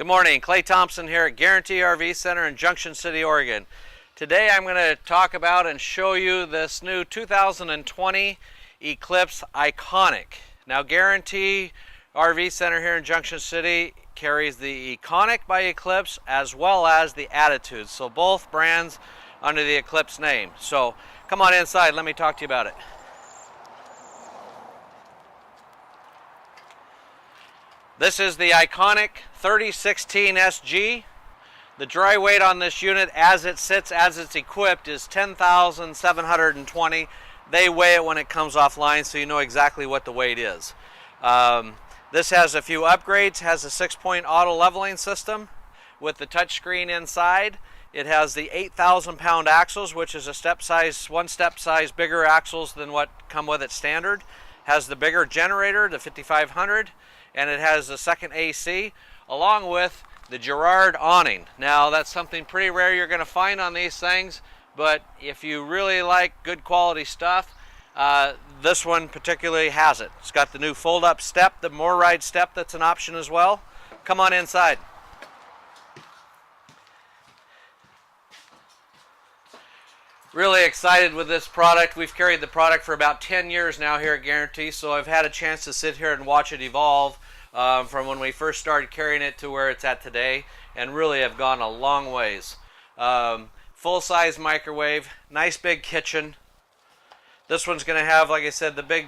Good morning, Clay.Thompson here at Guaranty RV Center in Junction City, Oregon. Today I'm going to talk about and show you this new 2020 Eclipse Iconic. Now Guaranty RV Center here in Junction City carries the Iconic by Eclipse as well as the Attitude. So both brands under the Eclipse name. So come on inside, let me talk to you about it. This is the Iconic 3016 SG. The dry weight on this unit as it sits, as it's equipped, is 10,720. They weigh it when it comes offline, so you know exactly what the weight is. This has a few upgrades, has a 6-point auto leveling system with the touchscreen inside. It has the 8,000-pound axles, which is one step size bigger axles than what come with it standard. Has the bigger generator, the 5500. And it has a second AC along with the Girard awning. Now that's something pretty rare you're going to find on these things, but if you really like good quality stuff, this one particularly has it. It's got the new fold-up step, the more ride step that's an option as well. Come on inside. Really excited with this product. We've carried the product for about 10 years now here at Guaranty, so I've had a chance to sit here and watch it evolve from when we first started carrying it to where it's at today, and really have gone a long ways. Full-size microwave, nice big kitchen. This one's going to have, like I said, the big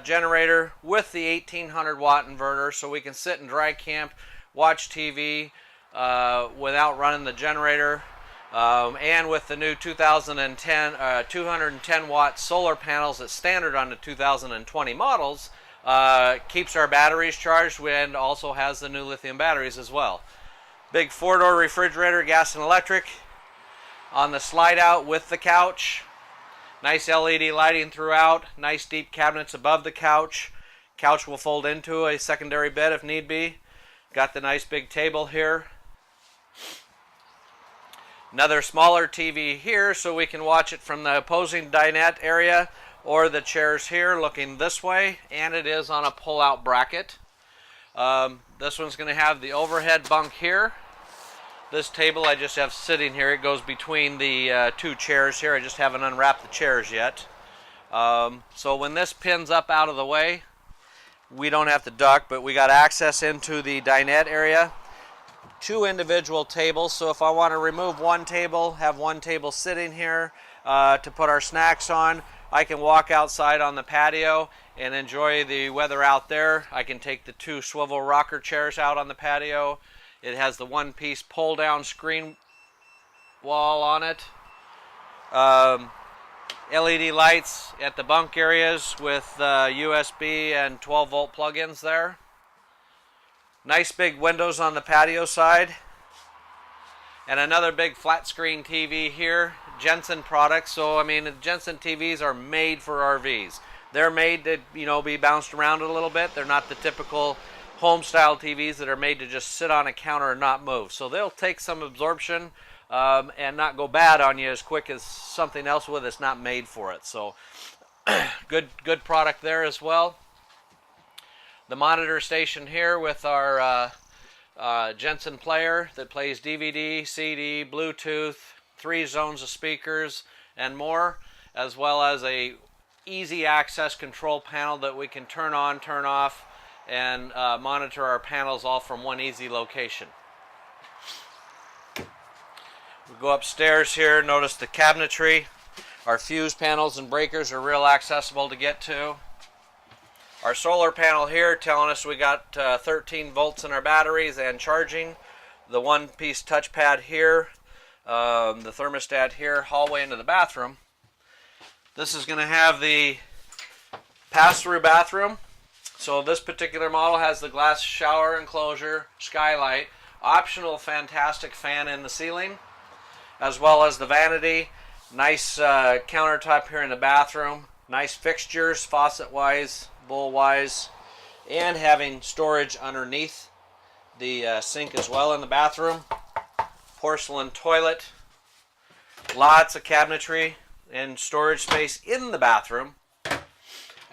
generator with the 1800 watt inverter, so we can sit and dry camp, watch TV without running the generator. And with the new 210 watt solar panels that's standard on the 2020 models, keeps our batteries charged and also has the new lithium batteries as well. Big 4-door refrigerator, gas and electric, on the slide out with the couch. Nice LED lighting throughout, nice deep cabinets above the couch. Couch will fold into a secondary bed if need be. Got the nice big table here. Another smaller TV here so we can watch it from the opposing dinette area or the chairs here looking this way, and it is on a pull-out bracket. This one's going to have the overhead bunk here. This table I just have sitting here. It goes between the two chairs here. I just haven't unwrapped the chairs yet. So when this pins up out of the way, we don't have to duck, but we got access into the dinette area. 2 individual tables, so if I want to remove one table, have one table sitting here to put our snacks on, I can walk outside on the patio and enjoy the weather out there. I can take the 2 swivel rocker chairs out on the patio. It has the 1-piece pull-down screen wall on it. LED lights at the bunk areas with USB and 12-volt plug-ins there. Nice big windows on the patio side. And another big flat screen TV here. Jensen products. So, I mean, the Jensen TVs are made for RVs. They're made to, be bounced around a little bit. They're not the typical home-style TVs that are made to just sit on a counter and not move. So they'll take some absorption and not go bad on you as quick as something else with it's not made for it. So, good product there as well. The monitor station here with our Jensen player that plays DVD, CD, Bluetooth, 3 zones of speakers and more, as well as a easy access control panel that we can turn on, turn off, and monitor our panels all from one easy location. We go upstairs here, notice the cabinetry. Our fuse panels and breakers are real accessible to get to. Our solar panel here telling us we got 13 volts in our batteries and charging. The 1-piece touchpad here, the thermostat here, hallway into the bathroom. This is going to have the pass-through bathroom. So this particular model has the glass shower enclosure, skylight, optional fantastic fan in the ceiling, as well as the vanity. Nice countertop here in the bathroom. Nice fixtures, faucet-wise, bowl-wise, and having storage underneath the sink as well in the bathroom. Porcelain toilet. Lots of cabinetry and storage space in the bathroom.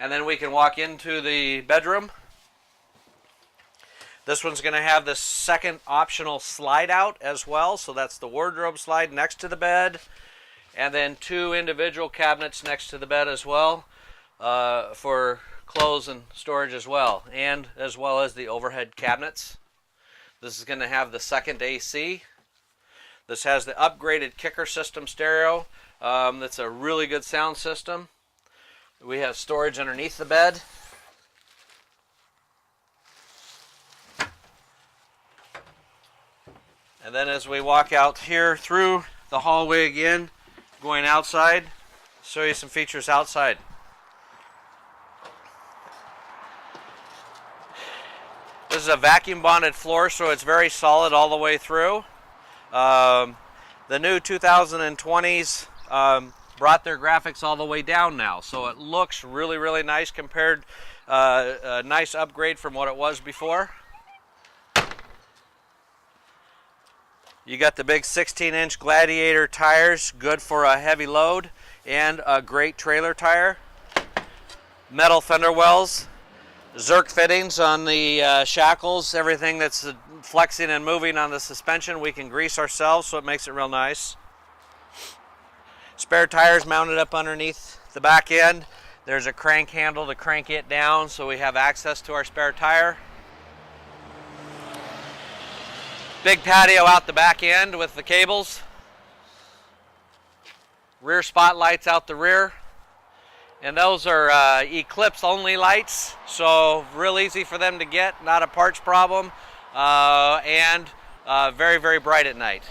And then we can walk into the bedroom. This one's going to have the second optional slide out as well. So that's the wardrobe slide next to the bed. And then 2 individual cabinets next to the bed as well for clothes and storage as well. And as well as the overhead cabinets. This is going to have the second AC. This has the upgraded kicker system stereo. That's a really good sound system. We have storage underneath the bed. And then as we walk out here through the hallway again, going outside, show you some features outside. This is a vacuum bonded floor, so it's very solid all the way through. The new 2020s brought their graphics all the way down now, so it looks really, really nice compared, a nice upgrade from what it was before. You got the big 16-inch Gladiator tires, good for a heavy load, and a great trailer tire. Metal fender wells, Zerk fittings on the shackles, everything that's flexing and moving on the suspension we can grease ourselves, so it makes it real nice. Spare tires mounted up underneath the back end. There's a crank handle to crank it down so we have access to our spare tire. Big patio out the back end with the cables. Rear spotlights out the rear. And those are Eclipse only lights, so real easy for them to get, not a parts problem, and very, very bright at night.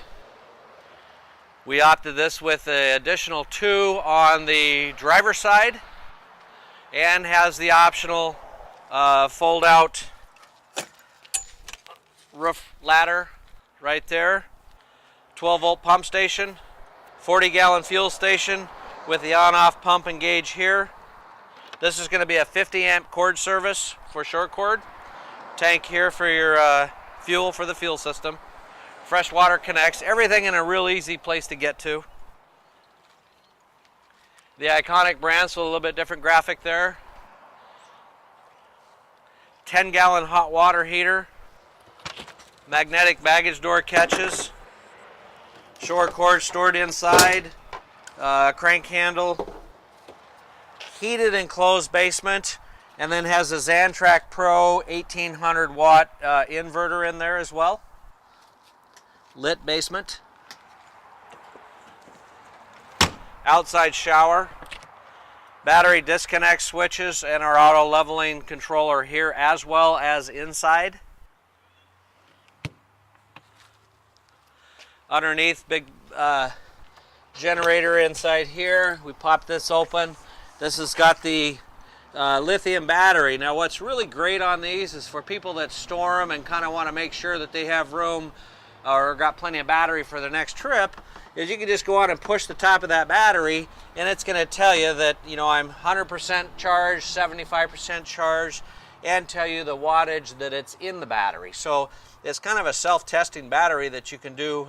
We opted this with an additional 2 on the driver's side and has the optional fold out roof ladder right there. 12-volt pump station, 40-gallon fuel station with the on-off pump and gauge here. This is going to be a 50-amp cord service for short cord. Tank here for your fuel for the fuel system. Fresh water connects, everything in a real easy place to get to. The iconic brand, so a little bit different graphic there. 10-gallon hot water heater. Magnetic baggage door catches. Short cord stored inside. Crank handle. Heated enclosed basement. And then has a Xantrak Pro 1800 watt inverter in there as well. Lit basement. Outside shower. Battery disconnect switches and our auto leveling controller here as well as inside. Underneath, big generator inside here. We pop this open. This has got the lithium battery. Now what's really great on these is for people that store them and kind of want to make sure that they have room or got plenty of battery for their next trip, is you can just go out and push the top of that battery and it's going to tell you that, you know, I'm 100% charged, 75% charged, and tell you the wattage that it's in the battery. So it's kind of a self-testing battery that you can do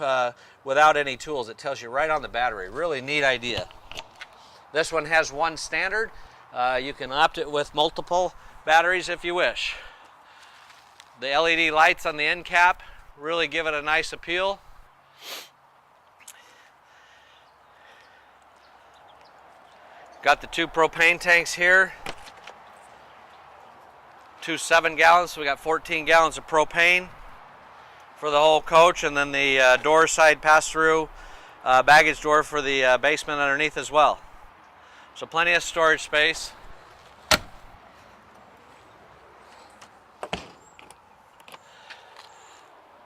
without any tools. It tells you right on the battery. Really neat idea. This one has one standard. You can opt it with multiple batteries if you wish. The LED lights on the end cap really give it a nice appeal. Got the 2 propane tanks here. 2 7-gallons, so we got 14 gallons of propane for the whole coach, and then the door side pass-through baggage door for the basement underneath as well. So plenty of storage space.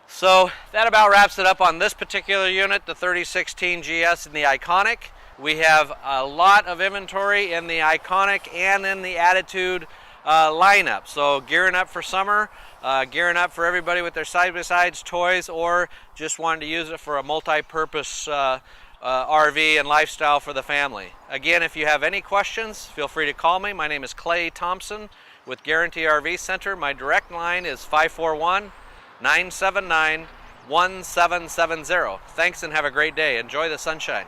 So that about wraps it up on this particular unit, the 3016 GS and the Iconic. We have a lot of inventory in the Iconic and in the Attitude lineup. So gearing up for summer, gearing up for everybody with their side-by-sides, toys, or just wanting to use it for a multi-purpose RV and lifestyle for the family. Again, if you have any questions, feel free to call me. My name is Clay.Thompson with Guaranty RV Center. My direct line is 541-979-1770. Thanks and have a great day. Enjoy the sunshine.